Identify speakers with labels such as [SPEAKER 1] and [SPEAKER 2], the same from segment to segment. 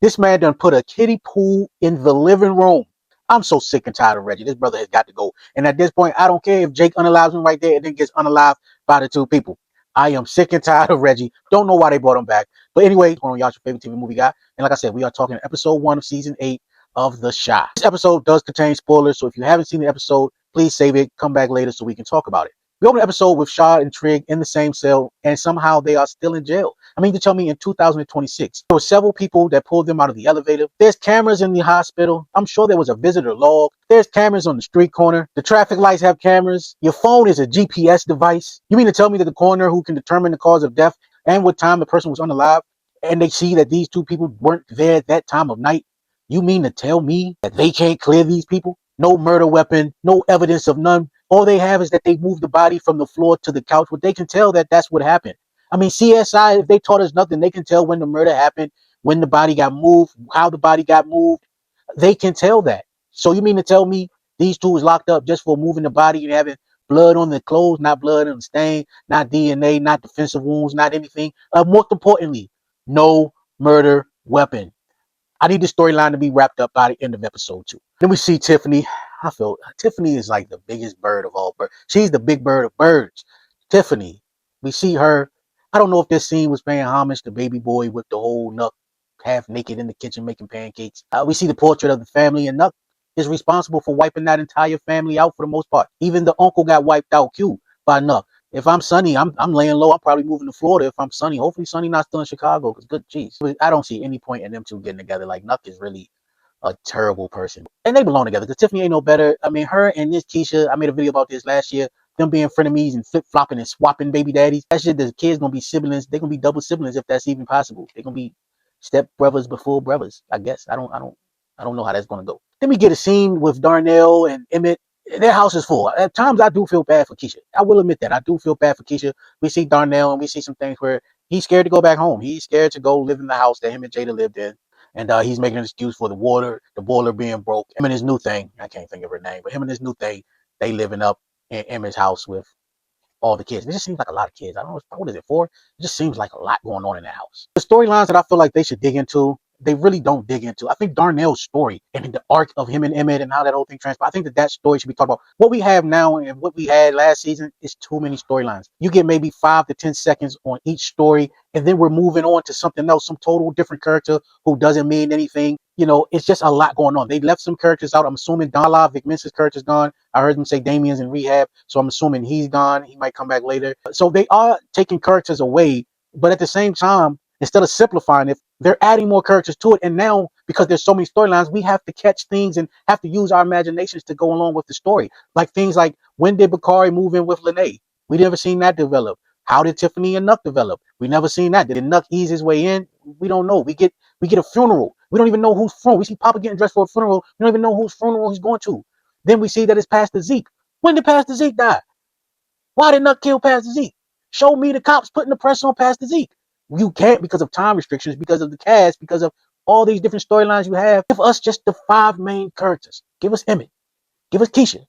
[SPEAKER 1] This man done put a kiddie pool in the living room. I'm so sick and tired of Reggie. This brother has got to go. And at this point, I don't care if Jake unalives him right there and then gets unalived by the two people. I am sick and tired of Reggie. Don't know why they brought him back. But anyway, one of y'all's favorite TV movie guy. And like I said, we are talking episode 1 of season 8 of The Chi. This episode does contain spoilers, so if you haven't seen the episode, please save it, come back later so we can talk about it. We open the episode with Shad and Trigg in the same cell, and somehow they are still in jail. I mean, to tell me in 2026, there were several people that pulled them out of the elevator. There's cameras in the hospital. I'm sure there was a visitor log. There's cameras on the street corner. The traffic lights have cameras. Your phone is a GPS device. You mean to tell me that the coroner who can determine the cause of death and what time the person was unalive, and they see that these two people weren't there at that time of night, you mean to tell me that they can't clear these people? No murder weapon, no evidence of none. All they have is that they moved the body from the floor to the couch, but they can tell that that's what happened. I mean, CSI, if they taught us nothing, they can tell when the murder happened, when the body got moved, how the body got moved. They can tell that. So you mean to tell me these two was locked up just for moving the body and having blood on the clothes, not blood on the stain, not DNA, not defensive wounds, not anything? Most importantly, no murder weapon. I need the storyline to be wrapped up by the end of episode 2. Then we see Tiffany. I feel Tiffany is like the biggest bird of all birds. She's the big bird of birds. Tiffany. We see her. I don't know if this scene was paying homage to Baby Boy with the whole Nuck half naked in the kitchen making pancakes. We see the portrait of the family, and Nuck is responsible for wiping that entire family out for the most part. Even the uncle got wiped out, Q, by Nuck. If I'm Sonny, I'm laying low. I'm probably moving to Florida if I'm Sonny. Hopefully Sonny not still in Chicago, because good jeez. I don't see any point in them two getting together. Like, Nuck is really a terrible person. And they belong together, because Tiffany ain't no better. I mean, her and this Keisha, I made a video about this last year, them being frenemies and flip-flopping and swapping baby daddies. That shit, the kids gonna be siblings. They're gonna be double siblings if that's even possible. They're gonna be step brothers before brothers, I guess. I don't know how that's gonna go. Then we get a scene with Darnell and Emmitt. Their house is full. At times I do feel bad for Keisha. I will admit that. I do feel bad for Keisha. We see Darnell and we see some things where he's scared to go back home. He's scared to go live in the house that him and Jada lived in. And he's making an excuse for the boiler being broke. Him and his new thing, I can't think of her name, but him and his new thing, they living up in Emmitt's house with all the kids. It just seems like a lot of kids. I don't know, what is it for? It just seems like a lot going on in the house. The storylines that I feel like they should dig into, they really don't dig into. I think Darnell's story and the arc of him and Emmitt and how that whole thing transpired, I think that story should be talked about. What we have now and what we had last season is too many storylines. You get maybe 5 to 10 seconds on each story, and then we're moving on to something else, some total different character who doesn't mean anything. You know, it's just a lot going on. They left some characters out. I'm assuming Don Vic Mensa's character's gone. I heard them say Damien's in rehab, so I'm assuming he's gone. He might come back later. So they are taking characters away, but at the same time, instead of simplifying it, they're adding more characters to it. And now, because there's so many storylines, we have to catch things and have to use our imaginations to go along with the story. Like things like, when did Bakari move in with Lene? We never seen that develop. How did Tiffany and Nuck develop? We never seen that. Did Nuck ease his way in? We don't know. We get a funeral. We don't even know whose funeral. We see Poppa getting dressed for a funeral. We don't even know whose funeral he's going to. Then we see that it's Pastor Zeke. When did Pastor Zeke die? Why did Nuck kill Pastor Zeke? Show me the cops putting the pressure on Pastor Zeke. You can't, because of time restrictions, because of the cast, because of all these different storylines you have. Give us just the 5 main characters. Give us Emmitt. Give us Keisha.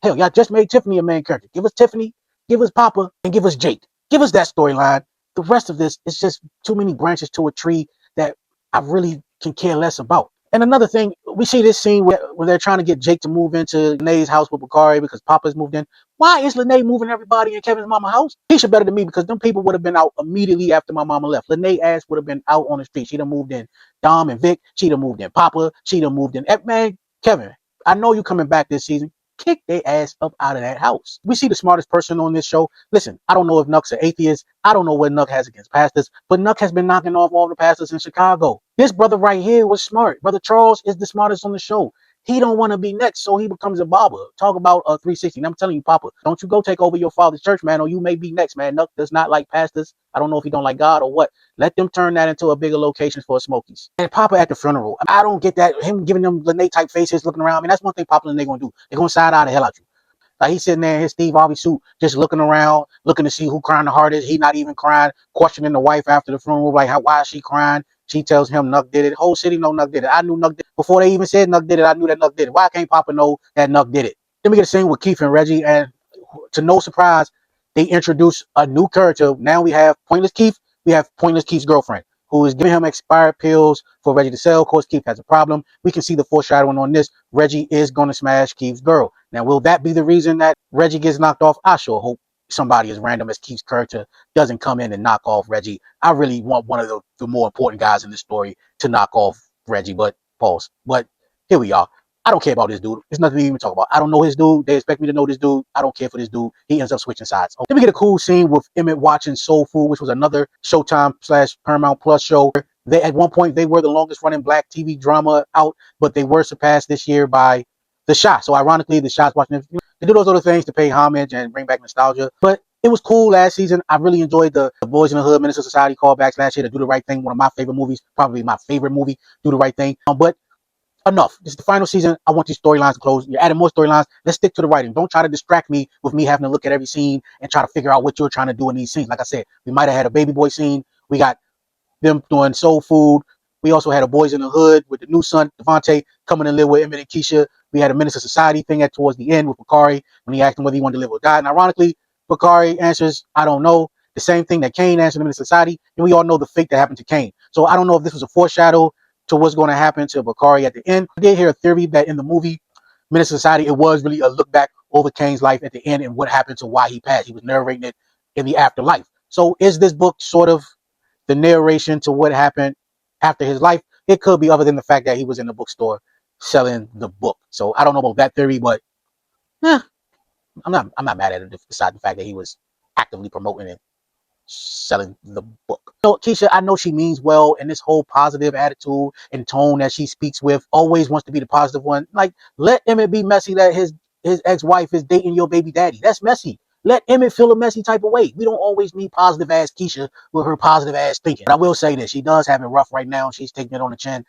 [SPEAKER 1] Hell, y'all just made Tiffany a main character. Give us Tiffany, give us Poppa, and give us Jake. Give us that storyline. The rest of this is just too many branches to a tree that I really can care less about. And another thing, we see this scene where they're trying to get Jake to move into Lene's house with Bakari because Papa's moved in. Why is Lene moving everybody in Kevin's mama house? Keisha better than me, because them people would have been out immediately after my mama left. Lene ass would have been out on the street. She'd have moved in Dom and Vic. She'd have moved in Poppa. She'd have moved in... Man, Kevin, I know you coming back this season. Kick their ass up out of that house. We see the smartest person on this show. Listen, I don't know if Nuck's an atheist. I don't know what Nuck has against pastors, but Nuck has been knocking off all the pastors in Chicago. This brother right here was smart. Brother Charles is the smartest on the show. He don't want to be next, so he becomes a barber. Talk about 360. And I'm telling you, Papa, don't you go take over your father's church, man, or you may be next, man. Nuck does not like pastors. I don't know if he don't like God or what. Let them turn that into a bigger location for Smokies. And Papa at the funeral. I don't get that. Him giving them Lene type faces looking around. I mean, that's one thing Papa and they gonna do. They're gonna side eye the hell out you. Like, he's sitting there in his Steve Harvey suit, just looking around, looking to see who crying the hardest. He not even crying, questioning the wife after the funeral, like, why is she crying? She tells him Nuck did it. The whole city know Nuck did it. I knew Nuck did it. Before they even said Nuck did it, I knew that Nuck did it. Why can't Papa know that Nuck did it? Then we get a scene with Keith and Reggie, and to no surprise, they introduce a new character. Now we have Pointless Keith. We have Pointless Keith's girlfriend. who is giving him expired pills for Reggie to sell. Of course, Keith has a problem. We can see the foreshadowing on this. Reggie is going to smash Keith's girl. Now, will that be the reason that Reggie gets knocked off? I sure hope somebody as random as Keith's character doesn't come in and knock off Reggie. I really want one of the more important guys in this story to knock off Reggie, but pause. But here we are. I don't care about this dude. There's nothing to even talk about. I don't know his dude. They expect me to know this dude. I don't care for this dude. He ends up switching sides. Then we get a cool scene with Emmitt watching Soul Food, which was another Showtime / Paramount Plus show. They at one point they were the longest running black TV drama out, but they were surpassed this year by The Shot. So ironically, The Shot's watching. They do those other things to pay homage and bring back nostalgia. But it was cool last season. I really enjoyed the Boys in the Hood, Menace Society callbacks last year. To Do the Right Thing, one of my favorite movies, probably my favorite movie. Do the Right Thing. But enough. This is the final season. I want these storylines to close. You're adding more storylines. Let's stick to the writing. Don't try to distract me with me having to look at every scene and try to figure out what you're trying to do in these scenes. Like I said, we might have had a baby boy scene. We got them doing soul food. We also had a Boys in the Hood with the new son, Devontae, coming and live with Emmitt and Keisha. We had a Menace Society thing at towards the end with Bakari when he asked him whether he wanted to live or die. And ironically, Bakari answers, I don't know. The same thing that Kane answered in Menace Society. And we all know the fate that happened to Kane. So I don't know if this was a foreshadow to what's going to happen to Bakari at the end. I did hear a theory that in the movie Menace Society, it was really a look back over Kane's life at the end and what happened to why he passed. He was narrating it in the afterlife. So is this book sort of the narration to what happened after his life? It could be, other than the fact that he was in the bookstore selling the book. So I don't know about that theory, but I'm not mad at it besides the fact that he was actively promoting it, selling the book. So Keisha, I know she means well, and this whole positive attitude and tone that she speaks with always wants to be the positive one. Like, let Emmitt be messy that his ex-wife is dating your baby daddy. That's messy. Let Emmitt feel a messy type of way. We don't always need positive ass Keisha with her positive ass thinking. But I will say this, she does have it rough right now. She's taking it on the chin.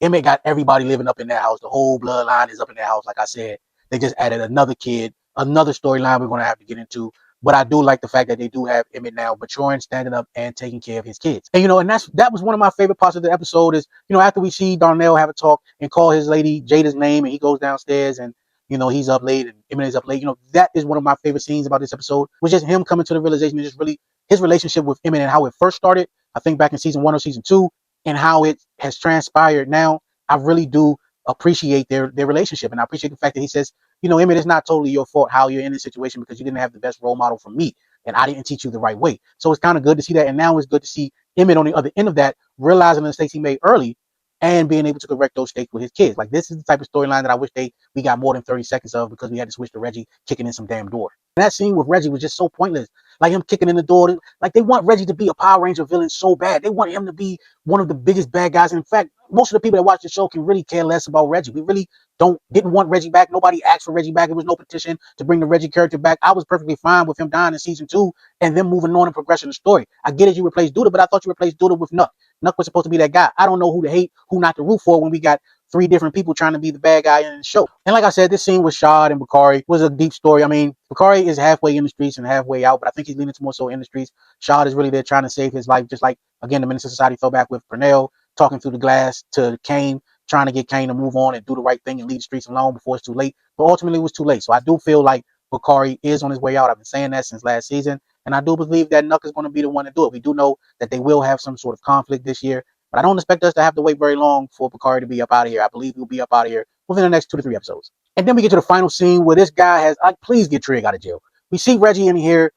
[SPEAKER 1] Emmitt got everybody living up in that house. The whole bloodline is up in that house. Like I said, they just added another kid, another storyline we're going to have to get into. But I do like the fact that they do have Emmitt now maturing, standing up, and taking care of his kids. And and that was one of my favorite parts of the episode is, after we see Darnell have a talk and call his lady Jada's name, and he goes downstairs and he's up late and Emmitt is up late. That is one of my favorite scenes about this episode, was just him coming to the realization and just really his relationship with Emmitt and how it first started. I think back in season 1 or season 2, and how it has transpired now. I really do appreciate their relationship, and I appreciate the fact that he says, Emmitt, it's not totally your fault how you're in this situation because you didn't have the best role model from me, and I didn't teach you the right way. So it's kind of good to see that, and now it's good to see Emmitt on the other end of that, realizing the mistakes he made early and being able to correct those mistakes with his kids. Like, this is the type of storyline that I wish we got more than 30 seconds of, because we had to switch to Reggie kicking in some damn door. And that scene with Reggie was just so pointless. Like, him kicking in the door. Like, they want Reggie to be a Power Ranger villain so bad. They want him to be one of the biggest bad guys. In fact, most of the people that watch the show can really care less about Reggie. We really didn't want Reggie back. Nobody asked for Reggie back. There was no petition to bring the Reggie character back. I was perfectly fine with him dying in season 2 and them moving on and progressing the story. I get it, you replaced Duda, but I thought you replaced Duda with Nuck. Nuck was supposed to be that guy. I don't know who to hate, who not to root for, when we got 3 different people trying to be the bad guy in the show. And like I said, this scene with Shad and Bakari was a deep story. I mean, Bakari is halfway in the streets and halfway out, but I think he's leaning more so in the streets. Shad is really there trying to save his life, just like, again, the Menace Society fell back with Darnell talking through the glass to Kane, trying to get Kane to move on and do the right thing and leave the streets alone before it's too late. But ultimately, it was too late. So I do feel like Bakari is on his way out. I've been saying that since last season. And I do believe that Nuck is going to be the one to do it. We do know that they will have some sort of conflict this year. But I don't expect us to have to wait very long for Bakari to be up out of here. I believe he'll be up out of here within the next 2 to 3 episodes. And then we get to the final scene where this guy has, please get Trigg out of jail. We see Reggie in here,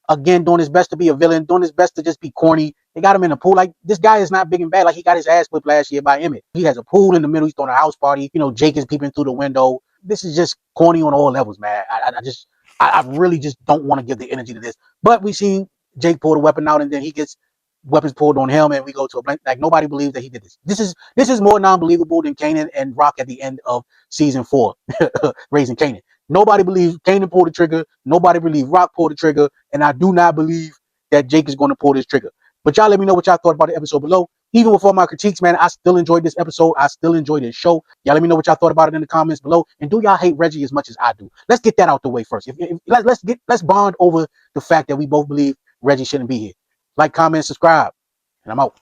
[SPEAKER 1] again, doing his best to be a villain, doing his best to just be corny. They got him in the pool. Like, this guy is not big and bad. Like, he got his ass whipped last year by Emmitt. He has a pool in the middle. He's throwing a house party. Jake is peeping through the window. This is just corny on all levels, man. I really just don't want to give the energy to this. But we see Jake pull the weapon out, and then he gets weapons pulled on him, and we go to a blank. Like, nobody believes that he did this. This is more non-believable than Kanan and Rock at the end of season 4, raising Kanan. Nobody believes Kanan pulled the trigger. Nobody believes Rock pulled the trigger. And I do not believe that Jake is going to pull this trigger. But y'all let me know what y'all thought about the episode below. Even with all my critiques, man, I still enjoyed this episode. I still enjoyed this show. Y'all let me know what y'all thought about it in the comments below. And do y'all hate Reggie as much as I do? Let's get that out the way first. Let's bond over the fact that we both believe Reggie shouldn't be here. Like, comment, subscribe, and I'm out.